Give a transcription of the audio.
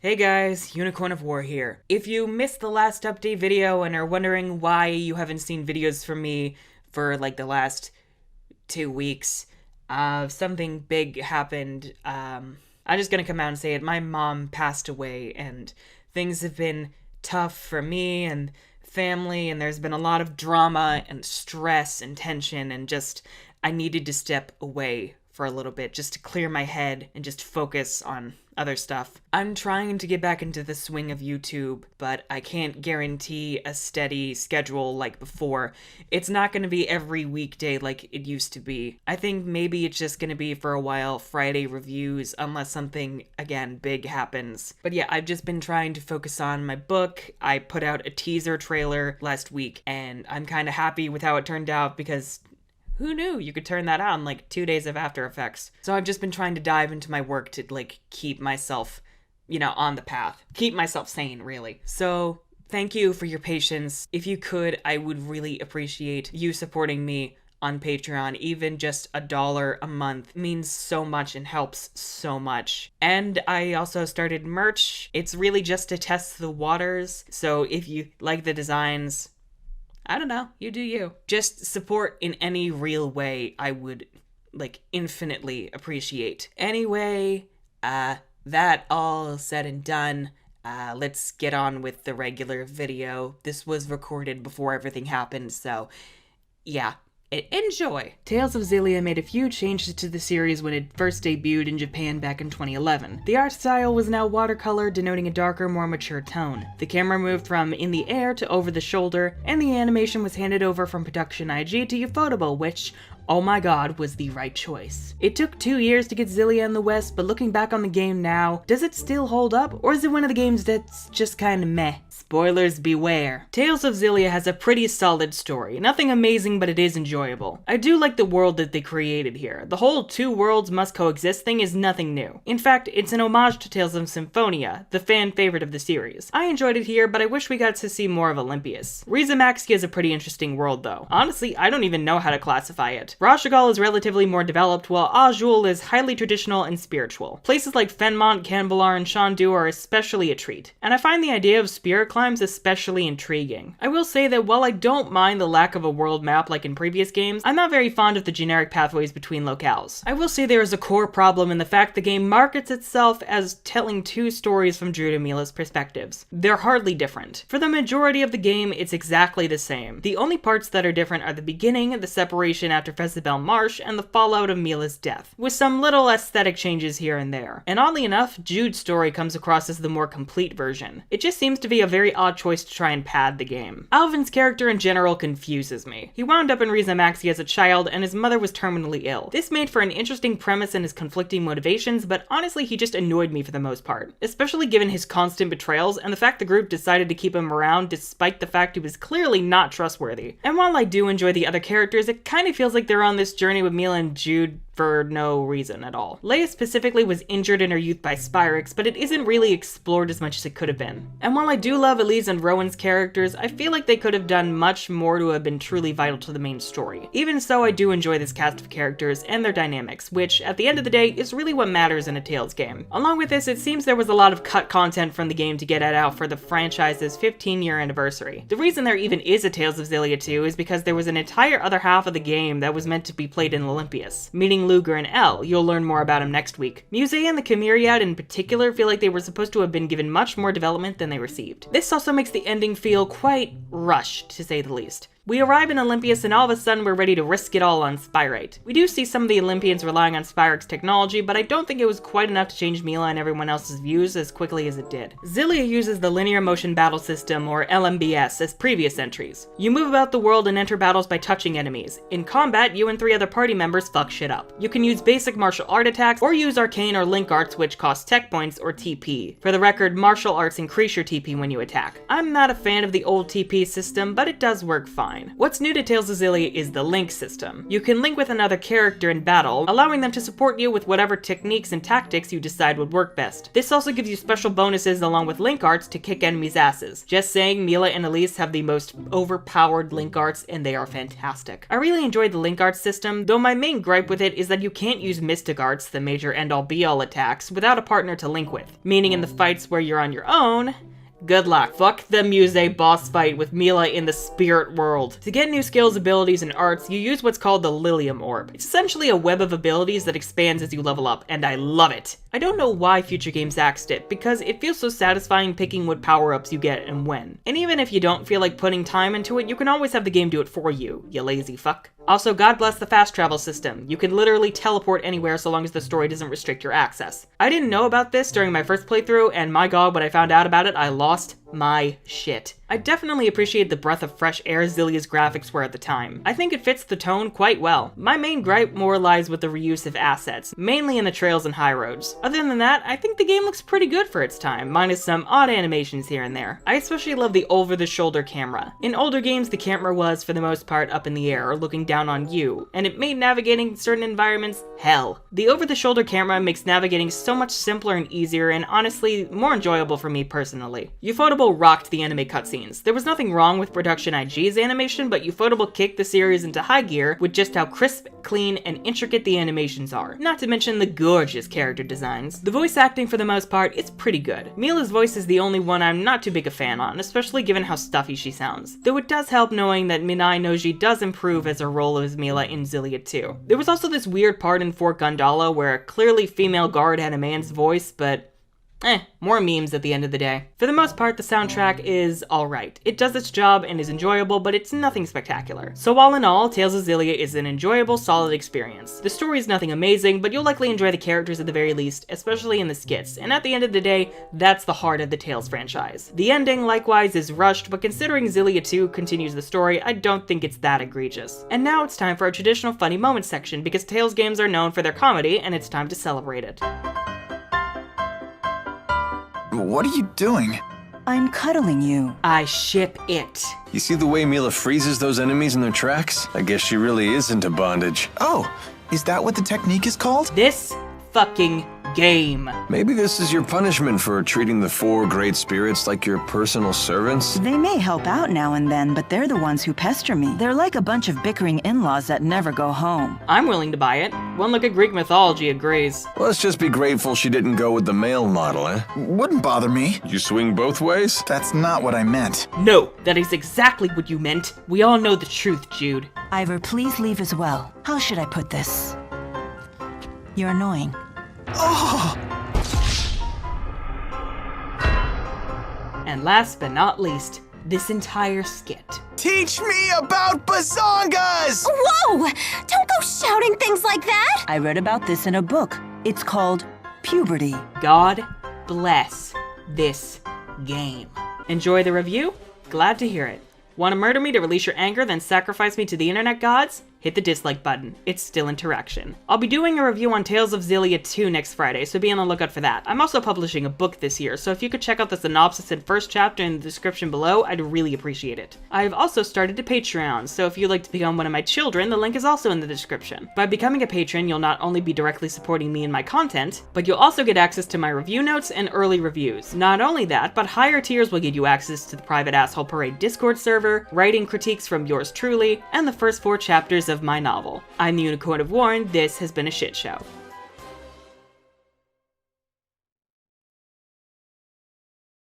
Hey guys, Unicorn of War here. If you missed the last update video and are wondering why you haven't seen videos from me for like the last 2 weeks, something big happened. I'm just gonna come out and say it. My mom passed away and things have been tough for me and family, and there's been a lot of drama and stress and tension, and just I needed to step away for a little bit just to clear my head and just focus on other stuff. I'm trying to get back into the swing of YouTube, but I can't guarantee a steady schedule like before. It's not going to be every weekday like it used to be. I think maybe it's just going to be for a while Friday reviews unless something, again, big happens. But yeah, I've just been trying to focus on my book. I put out a teaser trailer last week, and I'm kind of happy with how it turned out because who knew you could turn that on like 2 days of After Effects? So I've just been trying to dive into my work to like keep myself, on the path. Keep myself sane, really. So thank you for your patience. If you could, I would really appreciate you supporting me on Patreon. Even just $1 a month means so much and helps so much. And I also started merch. It's really just to test the waters. So if you like the designs, I don't know, you do you. Just support in any real way I would, infinitely appreciate. Anyway, that all said and done, let's get on with the regular video. This was recorded before everything happened, so yeah. Enjoy! Tales of Xillia made a few changes to the series when it first debuted in Japan back in 2011. The art style was now watercolor, denoting a darker, more mature tone. The camera moved from in the air to over the shoulder, and the animation was handed over from Production IG to Ufotable, which, oh my god, was the right choice. It took 2 years to get Xillia in the West, but looking back on the game now, does it still hold up, or is it one of the games that's just kinda meh? Spoilers beware. Tales of Xillia has a pretty solid story. Nothing amazing, but it is enjoyable. I do like the world that they created here. The whole two worlds must coexist thing is nothing new. In fact, it's an homage to Tales of Symphonia, the fan favorite of the series. I enjoyed it here, but I wish we got to see more of Olympias. Riza Maxia is a pretty interesting world though. Honestly, I don't even know how to classify it. Rashagal is relatively more developed, while Azul is highly traditional and spiritual. Places like Fenmont, Canvalar, and Shandu are especially a treat, and I find the idea of spirit climbs especially intriguing. I will say that while I don't mind the lack of a world map like in previous games, I'm not very fond of the generic pathways between locales. I will say there is a core problem in the fact the game markets itself as telling two stories from Drew and Mila's perspectives. They're hardly different. For the majority of the game, it's exactly the same. The only parts that are different are the beginning, the separation after Fezabel Marsh, and the fallout of Mila's death, with some little aesthetic changes here and there. And oddly enough, Jude's story comes across as the more complete version. It just seems to be a very odd choice to try and pad the game. Alvin's character in general confuses me. He wound up in Riza Maxia as a child, and his mother was terminally ill. This made for an interesting premise and his conflicting motivations, but honestly he just annoyed me for the most part. Especially given his constant betrayals, and the fact the group decided to keep him around despite the fact he was clearly not trustworthy. And while I do enjoy the other characters, it kind of feels like they're on this journey with Mila and Jude for no reason at all. Leia specifically was injured in her youth by Spyrix, but it isn't really explored as much as it could have been. And while I do love Elise and Rowan's characters, I feel like they could have done much more to have been truly vital to the main story. Even so, I do enjoy this cast of characters and their dynamics, which, at the end of the day, is really what matters in a Tales game. Along with this, it seems there was a lot of cut content from the game to get it out for the franchise's 15-year anniversary. The reason there even is a Tales of Xillia 2 is because there was an entire other half of the game that was meant to be played in Olympias, meaning Luger and Elle. You'll learn more about him next week. Musée and the Chimeriad in particular feel like they were supposed to have been given much more development than they received. This also makes the ending feel quite rushed, to say the least. We arrive in Olympias and all of a sudden we're ready to risk it all on Spyrite. We do see some of the Olympians relying on Spyrix technology, but I don't think it was quite enough to change Mila and everyone else's views as quickly as it did. Xillia uses the Linear Motion Battle System, or LMBS, as previous entries. You move about the world and enter battles by touching enemies. In combat, you and 3 other party members fuck shit up. You can use basic martial art attacks, or use arcane or link arts which cost tech points or TP. For the record, martial arts increase your TP when you attack. I'm not a fan of the old TP system, but it does work fine. fine. What's new to Tales of Xillia is the link system. You can link with another character in battle, allowing them to support you with whatever techniques and tactics you decide would work best. This also gives you special bonuses along with link arts to kick enemies' asses. Just saying, Mila and Elise have the most overpowered link arts, and they are fantastic. I really enjoyed the link arts system, though my main gripe with it is that you can't use mystic arts, the major end-all be-all attacks, without a partner to link with. Meaning in the fights where you're on your own, good luck. Fuck the Muse boss fight with Mila in the spirit world. To get new skills, abilities, and arts, you use what's called the Lilium Orb. It's essentially a web of abilities that expands as you level up, and I love it. I don't know why future games axed it, because it feels so satisfying picking what power-ups you get and when. And even if you don't feel like putting time into it, you can always have the game do it for you, you lazy fuck. Also, God bless the fast travel system. You can literally teleport anywhere so long as the story doesn't restrict your access. I didn't know about this during my first playthrough, and my god, when I found out about it, I lost my shit. I definitely appreciate the breath of fresh air Xillia's graphics were at the time. I think it fits the tone quite well. My main gripe more lies with the reuse of assets, mainly in the trails and high roads. Other than that, I think the game looks pretty good for its time, minus some odd animations here and there. I especially love the over-the-shoulder camera. In older games, the camera was, for the most part, up in the air, looking down on you, and it made navigating certain environments hell. The over-the-shoulder camera makes navigating so much simpler and easier, and honestly, more enjoyable for me personally. Ufotable rocked the anime cutscenes. There was nothing wrong with Production IG's animation, but Ufotable kicked the series into high gear with just how crisp, clean, and intricate the animations are. Not to mention the gorgeous character designs. The voice acting for the most part is pretty good. Mila's voice is the only one I'm not too big a fan on, especially given how stuffy she sounds. Though it does help knowing that Minai Noji does improve as her role as Mila in Xillia 2. There was also this weird part in Fort Gundala where a clearly female guard had a man's voice, but more memes at the end of the day. For the most part, the soundtrack is alright. It does its job and is enjoyable, but it's nothing spectacular. So all in all, Tales of Xillia is an enjoyable, solid experience. The story is nothing amazing, but you'll likely enjoy the characters at the very least, especially in the skits, and at the end of the day, that's the heart of the Tales franchise. The ending, likewise, is rushed, but considering Xillia 2 continues the story, I don't think it's that egregious. And now it's time for our traditional funny moments section, because Tales games are known for their comedy, and it's time to celebrate it. What are you doing? I'm cuddling you. I ship it. You see the way Mila freezes those enemies in their tracks? I guess she really is into bondage. Oh, is that what the technique is called? This fucking game. Maybe this is your punishment for treating the 4 great spirits like your personal servants? They may help out now and then, but they're the ones who pester me. They're like a bunch of bickering in-laws that never go home. I'm willing to buy it. One look at Greek mythology agrees. Let's just be grateful she didn't go with the male model, eh? Wouldn't bother me. You swing both ways? That's not what I meant. No, that is exactly what you meant. We all know the truth, Jude. Ivor, please leave as well. How should I put this? You're annoying. Oh! And last but not least, this entire skit. Teach me about bazongas! Whoa! Don't go shouting things like that! I read about this in a book. It's called Puberty. God bless this game. Enjoy the review? Glad to hear it. Want to murder me to release your anger, then sacrifice me to the internet gods? Hit the dislike button. It's still interaction. I'll be doing a review on Tales of Xillia 2 next Friday, so be on the lookout for that. I'm also publishing a book this year, so if you could check out the synopsis and first chapter in the description below, I'd really appreciate it. I've also started a Patreon, so if you'd like to become one of my children, the link is also in the description. By becoming a patron, you'll not only be directly supporting me and my content, but you'll also get access to my review notes and early reviews. Not only that, but higher tiers will give you access to the private Asshole Parade Discord server, writing critiques from yours truly, and the first 4 chapters of my novel. I'm the Unicorn of Warren, this has been a shit show.